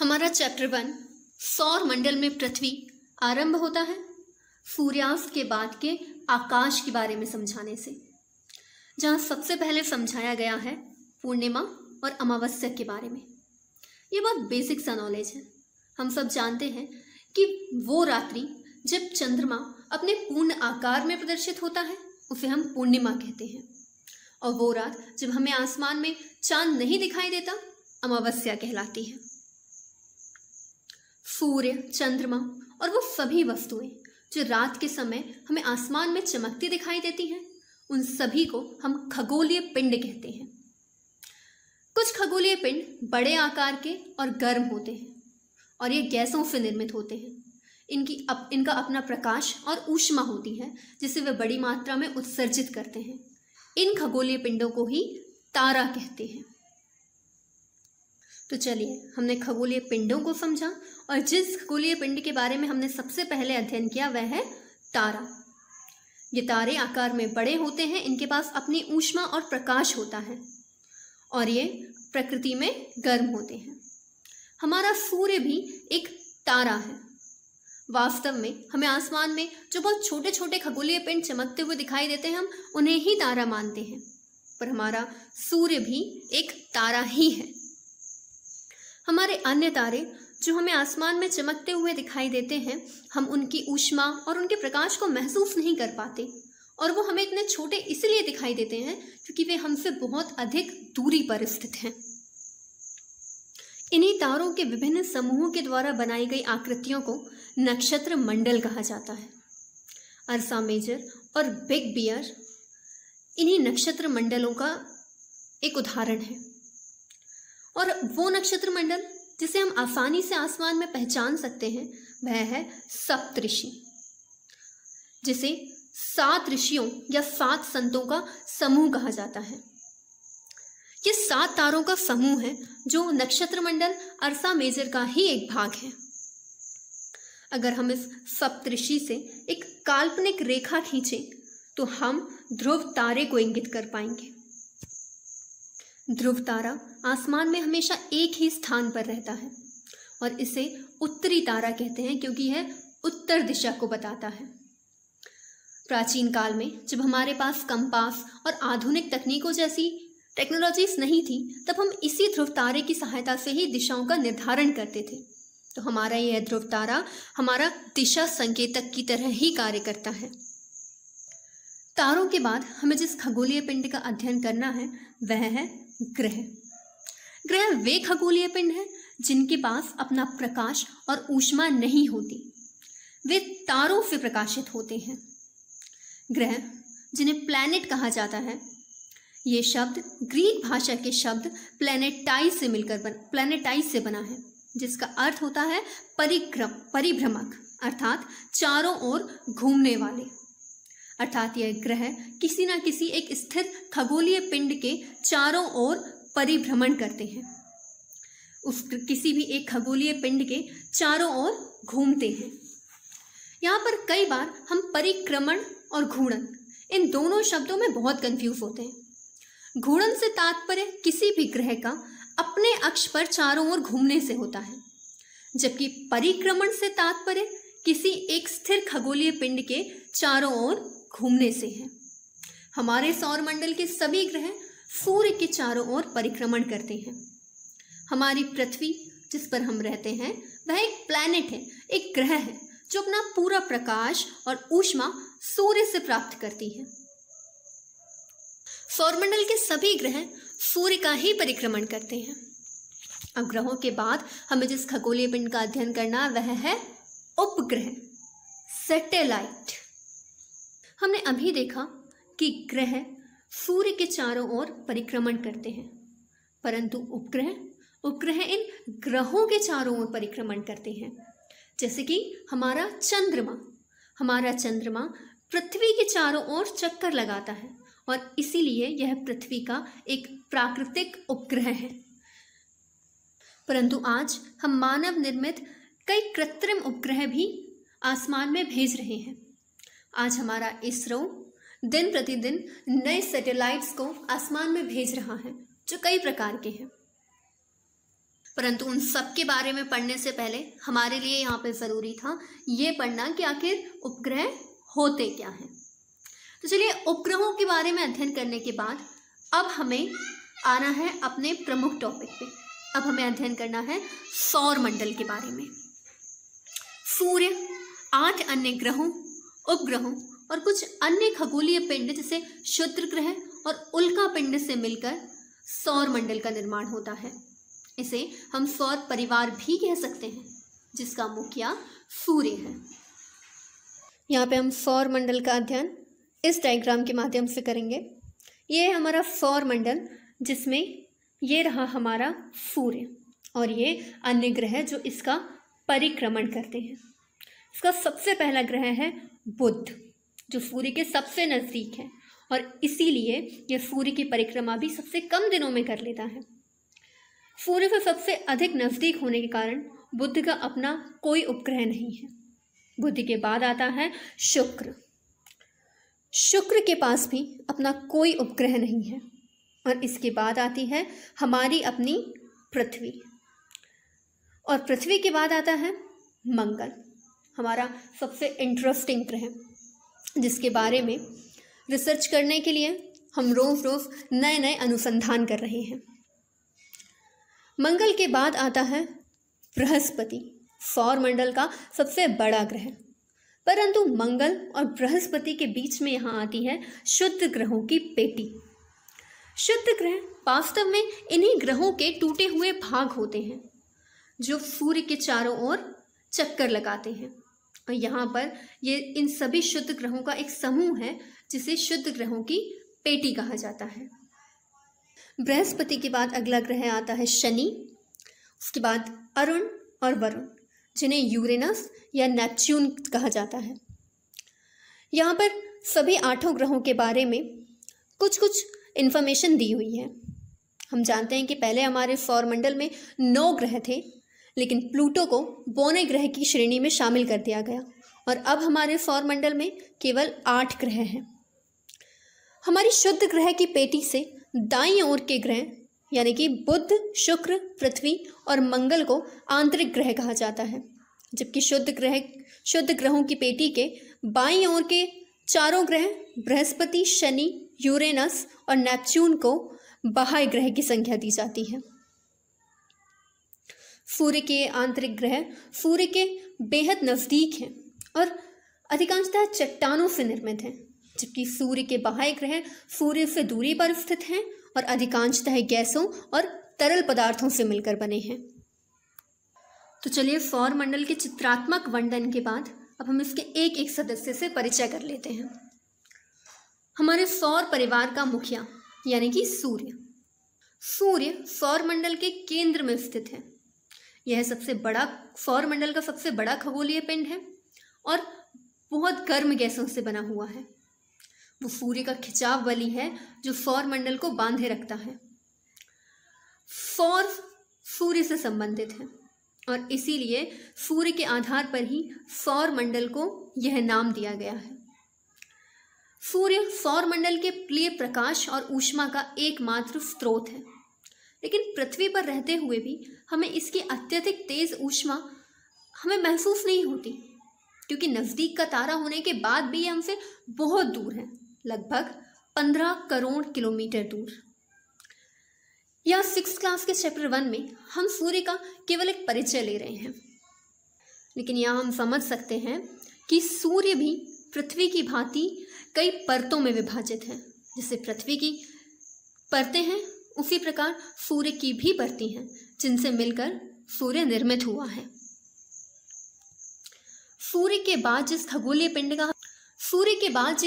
हमारा चैप्टर 1 सौर मंडल में पृथ्वी आरंभ होता है सूर्यास्त के बाद के आकाश के बारे में समझाने से, जहाँ सबसे पहले समझाया गया है पूर्णिमा और अमावस्या के बारे में। ये बहुत बेसिक सा नॉलेज है। हम सब जानते हैं कि वो रात्रि जब चंद्रमा अपने पूर्ण आकार में प्रदर्शित होता है उसे हम पूर्णिमा कहते हैं, और वो रात जब हमें आसमान में चांद नहीं दिखाई देता अमावस्या कहलाती है। सूर्य, चंद्रमा और वो सभी वस्तुएं जो रात के समय हमें आसमान में चमकती दिखाई देती हैं, उन सभी को हम खगोलीय पिंड कहते हैं। कुछ खगोलीय पिंड बड़े आकार के और गर्म होते हैं और ये गैसों से निर्मित होते हैं। इनका अपना प्रकाश और ऊष्मा होती है जिसे वे बड़ी मात्रा में उत्सर्जित करते हैं। इन खगोलीय पिंडों को ही तारा कहते हैं। तो चलिए, हमने खगोलीय पिंडों को समझा और जिस खगोलीय पिंड के बारे में हमने सबसे पहले अध्ययन किया वह है तारा। ये तारे आकार में बड़े होते हैं, इनके पास अपनी ऊष्मा और प्रकाश होता है और ये प्रकृति में गर्म होते हैं। हमारा सूर्य भी एक तारा है। वास्तव में हमें आसमान में जो बहुत छोटे छोटे खगोलीय पिंड चमकते हुए दिखाई देते हैं, हम उन्हें ही तारा मानते हैं, पर हमारा सूर्य भी एक तारा ही है। हमारे अन्य तारे जो हमें आसमान में चमकते हुए दिखाई देते हैं, हम उनकी ऊष्मा और उनके प्रकाश को महसूस नहीं कर पाते, और वो हमें इतने छोटे इसलिए दिखाई देते हैं क्योंकि वे हमसे बहुत अधिक दूरी पर स्थित हैं। इन्हीं तारों के विभिन्न समूहों के द्वारा बनाई गई आकृतियों को नक्षत्र मंडल कहा जाता है। अर्सा मेजर और बिग बियर इन्हीं नक्षत्र मंडलों का एक उदाहरण है, और वो नक्षत्र मंडल जिसे हम आसानी से आसमान में पहचान सकते हैं वह है सप्तऋषि, जिसे 7 ऋषियों या 7 संतों का समूह कहा जाता है। ये 7 तारों का समूह है जो नक्षत्र मंडल अर्सा मेजर का ही एक भाग है। अगर हम इस सप्तऋषि से एक काल्पनिक रेखा खींचें तो हम ध्रुव तारे को इंगित कर पाएंगे। ध्रुव तारा आसमान में हमेशा एक ही स्थान पर रहता है और इसे उत्तरी तारा कहते हैं क्योंकि यह उत्तर दिशा को बताता है। प्राचीन काल में जब हमारे पास कंपास और आधुनिक तकनीकों जैसी टेक्नोलॉजीज नहीं थी, तब हम इसी ध्रुव तारे की सहायता से ही दिशाओं का निर्धारण करते थे। तो हमारा यह ध्रुव तारा हमारा दिशा संकेतक की तरह ही कार्य करता है। तारों के बाद हमें जिस खगोलीय पिंड का अध्ययन करना है वह है ग्रह। ग्रह वे खगोलीय पिंड हैं जिनके पास अपना प्रकाश और ऊष्मा नहीं होती, वे तारों से प्रकाशित होते हैं। ग्रह जिन्हें प्लैनेट कहा जाता है, ये शब्द ग्रीक भाषा के शब्द प्लैनेटाइज से बना है, जिसका अर्थ होता है परिभ्रमक, अर्थात चारों ओर घूमने वाले। अर्थात यह ग्रह किसी न किसी एक स्थिर खगोलीय पिंड के चारों ओर परिभ्रमण करते हैं। किसी भी एक खगोलीय पिंड के चारों ओर घूमते हैं। यहाँ पर कई बार हम परिक्रमण और घूर्णन इन दोनों शब्दों में बहुत कंफ्यूज होते हैं। घूर्णन से तात्पर्य किसी भी ग्रह का अपने अक्ष पर चारों ओर घूमने से होता है, जबकि परिक्रमण से तात्पर्य किसी एक स्थिर खगोलीय पिंड के चारों ओर घूमने से है। हमारे सौरमंडल के सभी ग्रह सूर्य के चारों ओर परिक्रमण करते हैं। हमारी पृथ्वी जिस पर हम रहते हैं वह एक प्लैनेट है, एक ग्रह है जो अपना पूरा प्रकाश और ऊष्मा सूर्य से प्राप्त करती है। सौरमंडल के सभी ग्रह सूर्य का ही परिक्रमण करते हैं। अब ग्रहों के बाद हमें जिस खगोलीय पिंड का अध्ययन करना वह है उपग्रह, सैटेलाइट। हमने अभी देखा कि ग्रह सूर्य के चारों ओर परिक्रमण करते हैं, परंतु उपग्रह इन ग्रहों के चारों ओर परिक्रमण करते हैं। जैसे कि हमारा चंद्रमा पृथ्वी के चारों ओर चक्कर लगाता है और इसीलिए यह पृथ्वी का एक प्राकृतिक उपग्रह है। परंतु आज हम मानव निर्मित कई कृत्रिम उपग्रह भी आसमान में भेज रहे हैं। आज हमारा इसरो दिन प्रतिदिन नए सैटेलाइट्स को आसमान में भेज रहा है जो कई प्रकार के हैं। परंतु उन सब के बारे में पढ़ने से पहले हमारे लिए यहाँ पे ज़रूरी था ये पढ़ना कि आखिर उपग्रह होते क्या हैं। तो चलिए, उपग्रहों के बारे में अध्ययन करने के बाद अब हमें आना है अपने प्रमुख टॉपिक पे। अब हमें अध्ययन करना है सौर मंडल के बारे में। सूर्य, 8 अन्य ग्रहों, उपग्रहों और कुछ अन्य खगोलीय पिंड जैसे क्षुद्र ग्रह और उल्का पिंड से मिलकर सौर मंडल का निर्माण होता है। इसे हम सौर परिवार भी कह सकते हैं, जिसका मुखिया सूर्य है। यहाँ पे हम सौर मंडल का अध्ययन इस डायग्राम के माध्यम से करेंगे। ये है हमारा सौर मंडल, जिसमें ये रहा हमारा सूर्य और ये अन्य ग्रह जो इसका परिक्रमण करते हैं। इसका सबसे पहला ग्रह है बुध, जो सूर्य के सबसे नज़दीक है और इसीलिए यह सूर्य की परिक्रमा भी सबसे कम दिनों में कर लेता है। सूर्य से सबसे अधिक नज़दीक होने के कारण बुध का अपना कोई उपग्रह नहीं है। बुध के बाद आता है शुक्र। शुक्र के पास भी अपना कोई उपग्रह नहीं है और इसके बाद आती है हमारी अपनी पृथ्वी, और पृथ्वी के बाद आता है मंगल, हमारा सबसे इंटरेस्टिंग ग्रह, जिसके बारे में रिसर्च करने के लिए हम रोज़ रोज़ नए नए अनुसंधान कर रहे हैं। मंगल के बाद आता है बृहस्पति, सौर मंडल का सबसे बड़ा ग्रह। परंतु मंगल और बृहस्पति के बीच में यहाँ आती है शुद्ध ग्रहों की पेटी। शुद्ध ग्रह वास्तव में इन्हीं ग्रहों के टूटे हुए भाग होते हैं जो सूर्य के चारों ओर चक्कर लगाते हैं, और यहाँ पर ये इन सभी शुद्ध ग्रहों का एक समूह है जिसे शुद्ध ग्रहों की पेटी कहा जाता है। बृहस्पति के बाद अगला ग्रह आता है शनि, उसके बाद अरुण और वरुण, जिन्हें यूरेनस या नेपच्यून कहा जाता है। यहाँ पर सभी 8 ग्रहों के बारे में कुछ कुछ इन्फॉर्मेशन दी हुई है। हम जानते हैं कि पहले हमारे सौरमंडल में 9 ग्रह थे, लेकिन प्लूटो को बौने ग्रह की श्रेणी में शामिल कर दिया गया और अब हमारे सौरमंडल में केवल 8 ग्रह हैं। हमारी शुद्ध ग्रह की पेटी से दाईं ओर के ग्रह यानी कि बुध, शुक्र, पृथ्वी और मंगल को आंतरिक ग्रह कहा जाता है, जबकि शुद्ध ग्रहों की पेटी के बाईं ओर के चारों ग्रह बृहस्पति, शनि, यूरेनस और नेपच्यून को बाह्य ग्रह की संज्ञा दी जाती है। सूर्य के आंतरिक ग्रह सूर्य के बेहद नज़दीक हैं और अधिकांशतः चट्टानों से निर्मित हैं, जबकि सूर्य के बाह्य ग्रह सूर्य से दूरी पर स्थित हैं और अधिकांशतः गैसों और तरल पदार्थों से मिलकर बने हैं। तो चलिए, सौर मंडल के चित्रात्मक वर्णन के बाद अब हम इसके एक एक सदस्य से परिचय कर लेते हैं। हमारे सौर परिवार का मुखिया यानी कि सूर्य। सूर्य सौर मंडल के केंद्र में स्थित है। यह सौर मंडल का सबसे बड़ा खगोलीय पिंड है और बहुत गर्म गैसों से बना हुआ है। वो सूर्य का खिंचाव बली है जो सौर मंडल को बांधे रखता है। सौर सूर्य से संबंधित है और इसीलिए सूर्य के आधार पर ही सौर मंडल को यह नाम दिया गया है। सूर्य सौर मंडल के लिए प्रकाश और ऊष्मा का एकमात्र स्रोत है, लेकिन पृथ्वी पर रहते हुए भी हमें इसकी अत्यधिक तेज ऊष्मा हमें महसूस नहीं होती, क्योंकि नज़दीक का तारा होने के बाद भी ये हमसे बहुत दूर है, लगभग 15 करोड़ किलोमीटर दूर। यह 6th क्लास के चैप्टर 1 में हम सूर्य का केवल एक परिचय ले रहे हैं, लेकिन यहाँ हम समझ सकते हैं कि सूर्य भी पृथ्वी की भांति कई परतों में विभाजित है। जैसे पृथ्वी की परतें हैं, उसी प्रकार सूर्य की भी परतें हैं जिनसे मिलकर सूर्य निर्मित हुआ है। सूर्य के बाद जिन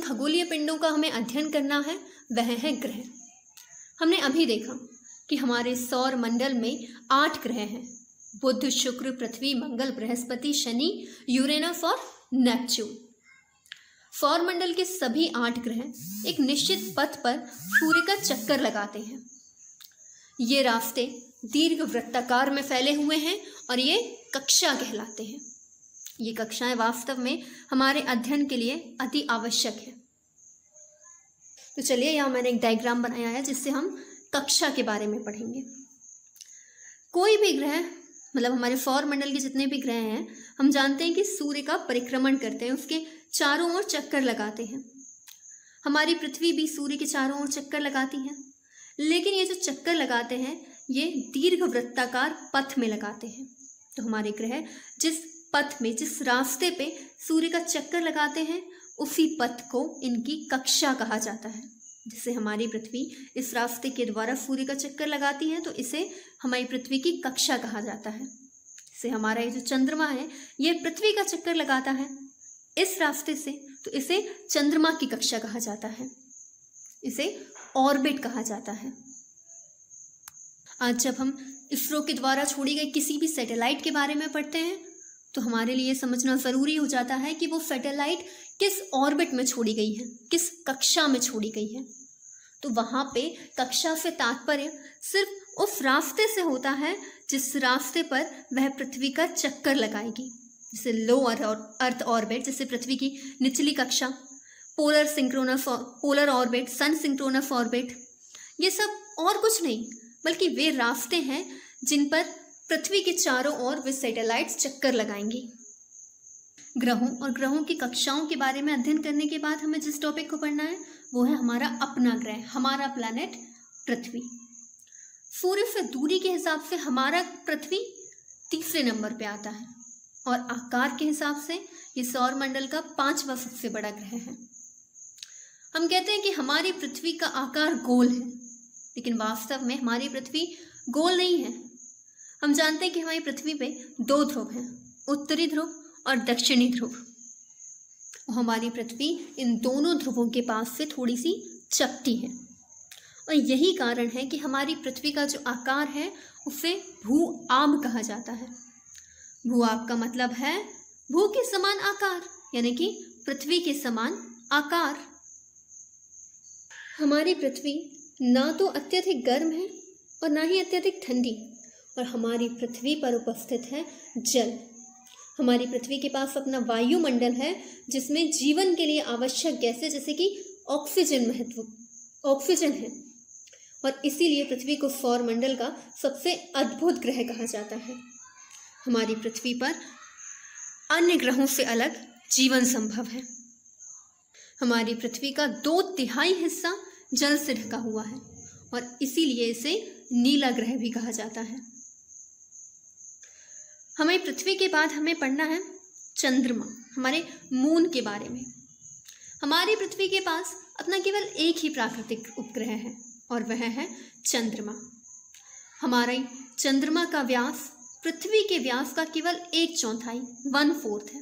खगोलीय पिंडों का हमें अध्ययन करना है वह है ग्रह। हमने अभी देखा कि हमारे सौर मंडल में 8 ग्रह हैं, बुध, शुक्र, पृथ्वी, मंगल, बृहस्पति, शनि, यूरेनस और नेपच्यून। सौर मंडल के सभी 8 ग्रह एक निश्चित पथ पर सूर्य का चक्कर लगाते हैं। ये रास्ते दीर्घ वृत्ताकार में फैले हुए हैं और ये कक्षा कहलाते हैं। ये कक्षाएं वास्तव में हमारे अध्ययन के लिए अति आवश्यक है। तो चलिए, यहाँ मैंने एक डायग्राम बनाया है जिससे हम कक्षा के बारे में पढ़ेंगे। कोई भी ग्रह, मतलब हमारे सौर मंडल के जितने भी ग्रह हैं, हम जानते हैं कि सूर्य का परिक्रमण करते हैं, उसके चारों ओर चक्कर लगाते हैं। हमारी पृथ्वी भी सूर्य के चारों ओर चक्कर लगाती है, लेकिन ये जो चक्कर लगाते हैं ये दीर्घ वृत्ताकार पथ में लगाते हैं। तो हमारे ग्रह जिस पथ में, जिस रास्ते पे सूर्य का चक्कर लगाते हैं, उसी पथ को इनकी कक्षा कहा जाता है। जिससे हमारी पृथ्वी इस रास्ते के द्वारा सूर्य का चक्कर लगाती है, तो इसे हमारी पृथ्वी की कक्षा कहा जाता है। इससे हमारा ये जो चंद्रमा है ये पृथ्वी का चक्कर लगाता है इस रास्ते से, तो इसे चंद्रमा की कक्षा कहा जाता है, इसे ऑर्बिट कहा जाता है। आज जब हम इसरो के द्वारा छोड़ी गई किसी भी सैटेलाइट के बारे में पढ़ते हैं, तो हमारे लिए समझना ज़रूरी हो जाता है कि वो सैटेलाइट किस ऑर्बिट में छोड़ी गई है, किस कक्षा में छोड़ी गई है। तो वहाँ पे कक्षा से तात्पर्य सिर्फ उस रास्ते से होता है जिस रास्ते पर वह पृथ्वी का चक्कर लगाएगी। जैसे लो अर्थ ऑर्बिट, जैसे पृथ्वी की निचली कक्षा, पोलर ऑर्बिट, सन सिंक्रोनस ऑर्बिट, ये सब और कुछ नहीं बल्कि वे रास्ते हैं जिन पर पृथ्वी के चारों ओर वे सैटेलाइट्स चक्कर लगाएंगी। ग्रहों और ग्रहों की कक्षाओं के बारे में अध्ययन करने के बाद हमें जिस टॉपिक को पढ़ना है वो है हमारा अपना ग्रह, हमारा प्लैनेट पृथ्वी। सूर्य से दूरी के हिसाब से हमारा पृथ्वी तीसरे नंबर पे आता है और आकार के हिसाब से ये सौर मंडल का 5वां सबसे बड़ा ग्रह है। हम कहते हैं कि हमारी पृथ्वी का आकार गोल है, लेकिन वास्तव में हमारी पृथ्वी गोल नहीं है। हम जानते हैं कि हमारी पृथ्वी पे 2 ध्रुव हैं, उत्तरी ध्रुव और दक्षिणी ध्रुव। हमारी पृथ्वी इन दोनों ध्रुवों के पास से थोड़ी सी चपटी है और यही कारण है कि हमारी पृथ्वी का जो आकार है उसे भू-आब कहा जाता है। भू-आब का मतलब है भू के समान आकार, यानी कि पृथ्वी के समान आकार। हमारी पृथ्वी ना तो अत्यधिक गर्म है और ना ही अत्यधिक ठंडी, और हमारी पृथ्वी पर उपस्थित है जल। हमारी पृथ्वी के पास अपना वायुमंडल है जिसमें जीवन के लिए आवश्यक गैसें जैसे कि ऑक्सीजन है, और इसीलिए पृथ्वी को सौरमंडल का सबसे अद्भुत ग्रह कहा जाता है। हमारी पृथ्वी पर अन्य ग्रहों से अलग जीवन संभव है। हमारी पृथ्वी का 2/3 हिस्सा जल से ढका हुआ है और इसीलिए इसे नीला ग्रह भी कहा जाता है। हमें पृथ्वी के बाद हमें पढ़ना है चंद्रमा, हमारे मून के बारे में। हमारी पृथ्वी के पास अपना केवल एक ही प्राकृतिक उपग्रह है और वह है चंद्रमा। हमारे चंद्रमा का व्यास पृथ्वी के व्यास का केवल 1/4 1/4 है,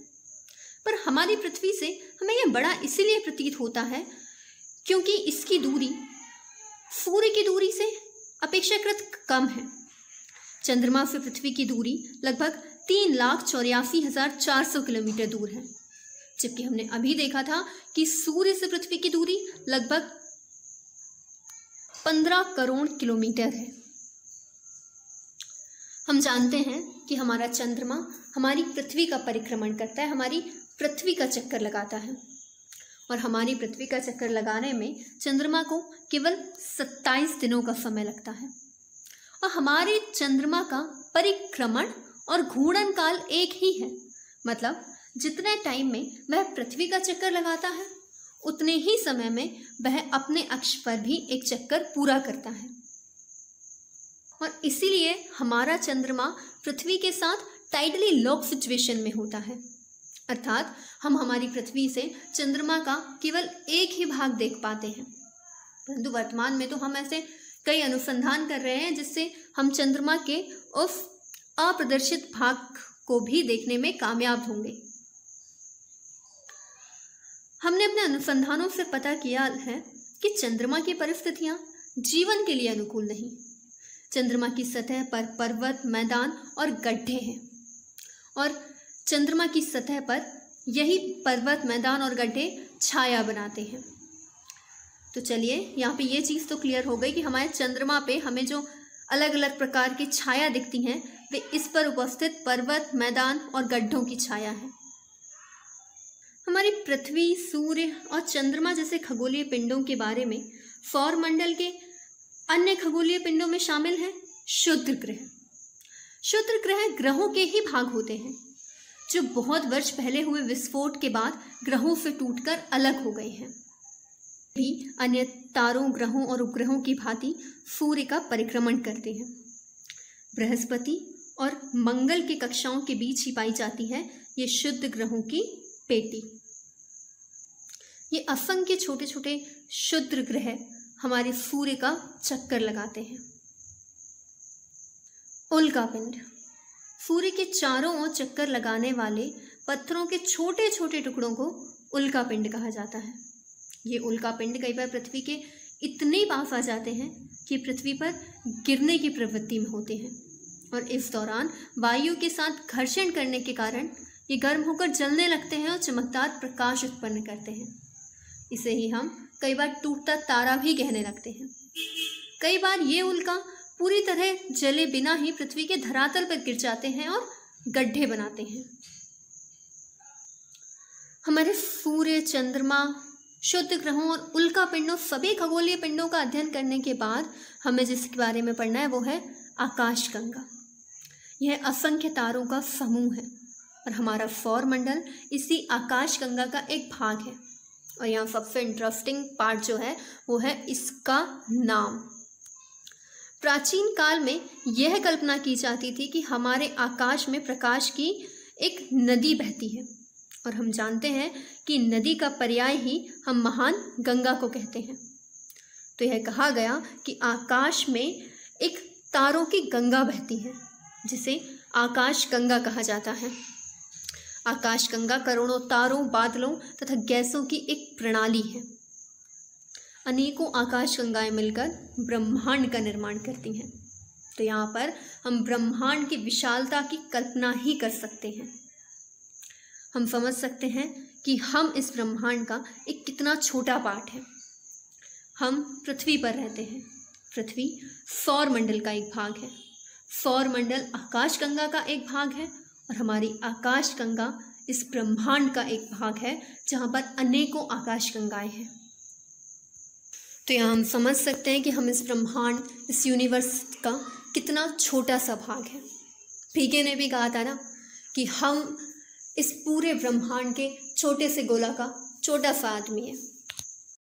पर हमारी पृथ्वी से हमें यह बड़ा इसीलिए प्रतीत होता है क्योंकि इसकी दूरी सूर्य की दूरी से अपेक्षाकृत कम है। चंद्रमा से पृथ्वी की दूरी लगभग 3,84,400 किलोमीटर दूर है, जबकि हमने अभी देखा था कि सूर्य से पृथ्वी की दूरी लगभग 15 करोड़ किलोमीटर है। हम जानते हैं कि हमारा चंद्रमा हमारी पृथ्वी का परिक्रमण करता है, हमारी पृथ्वी का चक्कर लगाता है, और हमारी पृथ्वी का चक्कर लगाने में चंद्रमा को केवल 27 दिनों का समय लगता है। और हमारे चंद्रमा का परिक्रमण और घूर्णन काल एक ही है, मतलब जितने टाइम में वह पृथ्वी का चक्कर लगाता है उतने ही समय में वह अपने अक्ष पर भी एक चक्कर पूरा करता है। और इसीलिए हमारा चंद्रमा पृथ्वी के साथ टाइडली लॉक सिचुएशन में होता है, अर्थात हम हमारी पृथ्वी से चंद्रमा का केवल एक ही भाग देख पाते हैं। परंतु वर्तमान में तो हम ऐसे कई अनुसंधान कर रहे हैं जिससे हम चंद्रमा के उस अप्रदर्शित भाग को भी देखने में कामयाब होंगे। हमने अपने अनुसंधानों से पता किया है कि चंद्रमा की परिस्थितियां जीवन के लिए अनुकूल नहीं। चंद्रमा की सतह पर पर्वत, मैदान और गड्ढे हैं, और चंद्रमा की सतह पर यही पर्वत, मैदान और गड्ढे छाया बनाते हैं। तो चलिए यहाँ पे ये चीज़ तो क्लियर हो गई कि हमारे चंद्रमा पे हमें जो अलग अलग प्रकार की छाया दिखती हैं वे इस पर उपस्थित पर्वत, मैदान और गड्ढों की छाया है। हमारी पृथ्वी, सूर्य और चंद्रमा जैसे खगोलीय पिंडों के बारे में सौरमंडल के अन्य खगोलीय पिंडों में शामिल है शुद्ध ग्रह। क्षुद्र ग्रह ग्रहों के ही भाग होते हैं जो बहुत वर्ष पहले हुए विस्फोट के बाद ग्रहों से टूटकर अलग हो गए हैं। भी अन्य तारों, ग्रहों और उपग्रहों की भांति सूर्य का परिक्रमण करते हैं। बृहस्पति और मंगल की कक्षाओं के बीच ही पाई जाती है ये शुद्ध ग्रहों की पेटी। ये असंख्य छोटे छोटे क्षुद्र ग्रह हमारे सूर्य का चक्कर लगाते हैं। उल्कापिंड, सूर्य के चारों ओर चक्कर लगाने वाले पत्थरों के छोटे छोटे टुकड़ों को उल्कापिंड कहा जाता है। ये उल्कापिंड कई बार पृथ्वी के इतने पास आ जाते हैं कि पृथ्वी पर गिरने की प्रवृत्ति में होते हैं और इस दौरान वायु के साथ घर्षण करने के कारण ये गर्म होकर जलने लगते हैं और चमकदार प्रकाश उत्पन्न करते हैं। इसे ही हम कई बार टूटता तारा भी कहने लगते हैं। कई बार ये उल्का पूरी तरह जले बिना ही पृथ्वी के धरातल पर गिर जाते हैं और गड्ढे बनाते हैं। हमारे सूर्य, चंद्रमा, शुद्ध ग्रहों और उल्का पिंडों सभी खगोलीय पिंडों का अध्ययन करने के बाद हमें जिसके बारे में पढ़ना है वो है आकाशगंगा। यह असंख्य तारों का समूह है और हमारा सौरमंडल इसी आकाशगंगा का एक भाग है। और यहाँ सबसे इंटरेस्टिंग पार्ट जो है वो है इसका नाम। प्राचीन काल में यह कल्पना की जाती थी कि हमारे आकाश में प्रकाश की एक नदी बहती है और हम जानते हैं कि नदी का पर्याय ही हम महान गंगा को कहते हैं। तो यह कहा गया कि आकाश में एक तारों की गंगा बहती है जिसे आकाश गंगा कहा जाता है। आकाश गंगा करोड़ों तारों, बादलों तथा गैसों की एक प्रणाली है। अनेकों आकाश गंगाएं मिलकर ब्रह्मांड का निर्माण करती हैं। तो यहाँ पर हम ब्रह्मांड की विशालता की कल्पना ही कर सकते हैं। हम समझ सकते हैं कि हम इस ब्रह्मांड का एक कितना छोटा पार्ट है। हम पृथ्वी पर रहते हैं। पृथ्वी सौरमंडल का एक भाग है। सौरमंडल आकाशगंगा का एक भाग है और हमारी आकाशगंगा इस ब्रह्मांड का एक भाग है जहाँ पर अनेकों आकाशगंगाएं हैं। तो यहाँ हम समझ सकते हैं कि हम इस ब्रह्मांड, इस यूनिवर्स का कितना छोटा सा भाग है। पीके ने भी कहा था ना कि हम इस पूरे ब्रह्मांड के छोटे से गोला का छोटा सा आदमी है।